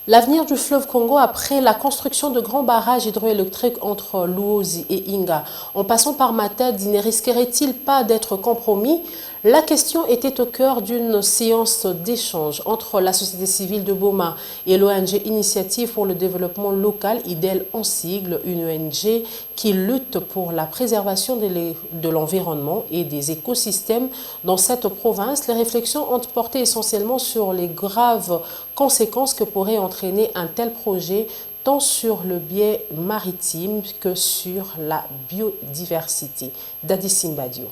L'avenir du fleuve Congo après la construction de grands barrages hydroélectriques entre Luozi et Inga, en passant par Matadi, ne risquerait-il pas d'être compromis? La question était au cœur d'une séance d'échange entre la société civile de Boma et l'ONG Initiative pour le développement local, IDEL en sigle, une ONG qui lutte pour la préservation de l'environnement et des écosystèmes dans cette province. Les réflexions ont porté essentiellement sur les graves conséquences que pourrait entraîner un tel projet tant sur le biais maritime que sur la biodiversité. Dadi Simbadio.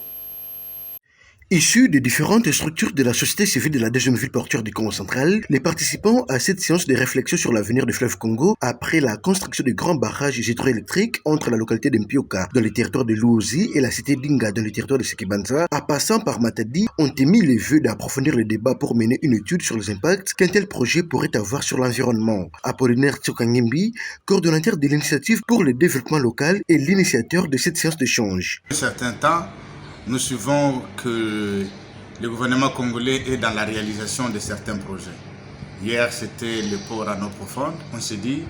Issus des différentes structures de la société civile de la deuxième ville portuaire du Congo central, les participants à cette séance de réflexion sur l'avenir du fleuve Congo après la construction de grands barrages hydroélectriques entre la localité de Mpioka dans le territoire de Luozi et la cité d'Inga dans le territoire de Sekebanza, en passant par Matadi, ont émis le vœu d'approfondir le débat pour mener une étude sur les impacts qu'un tel projet pourrait avoir sur l'environnement. Apollinaire Tsokangimbi, coordonnateur de l'initiative pour le développement local et l'initiateur de cette séance d'échange. Un certain temps, nous suivons que le gouvernement congolais est dans la réalisation de certains projets. Hier, c'était le port à eau profonde. On s'est dit,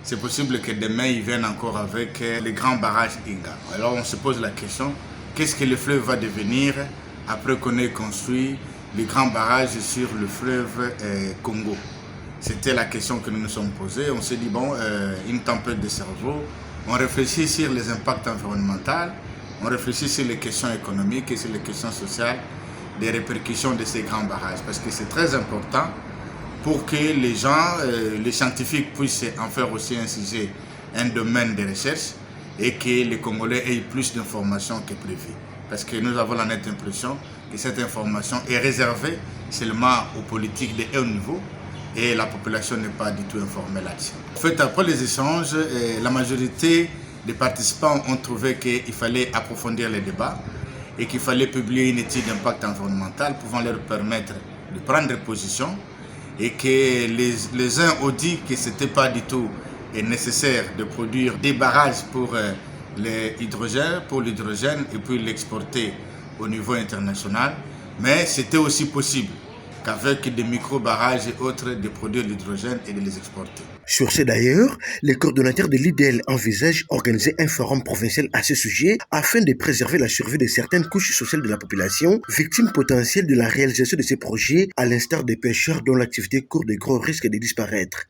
c'est possible que demain, ils viennent encore avec les grands barrages Inga. Alors, on se pose la question, qu'est-ce que le fleuve va devenir après qu'on ait construit les grands barrages sur le fleuve Congo? C'était la question que nous nous sommes posée. On s'est dit, bon, une tempête de cerveau. On réfléchit sur les impacts environnementaux. On réfléchit sur les questions économiques et sur les questions sociales des répercussions de ces grands barrages. Parce que c'est très important pour que les gens, les scientifiques puissent en faire aussi un sujet, un domaine de recherche et que les Congolais aient plus d'informations que prévu. Parce que nous avons la nette impression que cette information est réservée seulement aux politiques de haut niveau et la population n'est pas du tout informée là-dessus. En fait, après les échanges, la majorité les participants ont trouvé qu'il fallait approfondir les débats et qu'il fallait publier une étude d'impact environnemental pouvant leur permettre de prendre position et que les uns ont dit que ce n'était pas du tout nécessaire de produire des barrages pour l'hydrogène et puis l'exporter au niveau international, mais c'était aussi possible qu'avec des micro-barrages et autres, de produire l'hydrogène et de les exporter. Sur ce d'ailleurs, les coordonnateurs de l'IDEL envisagent organiser un forum provincial à ce sujet afin de préserver la survie de certaines couches sociales de la population, victimes potentielles de la réalisation de ces projets, à l'instar des pêcheurs dont l'activité court de gros risques de disparaître.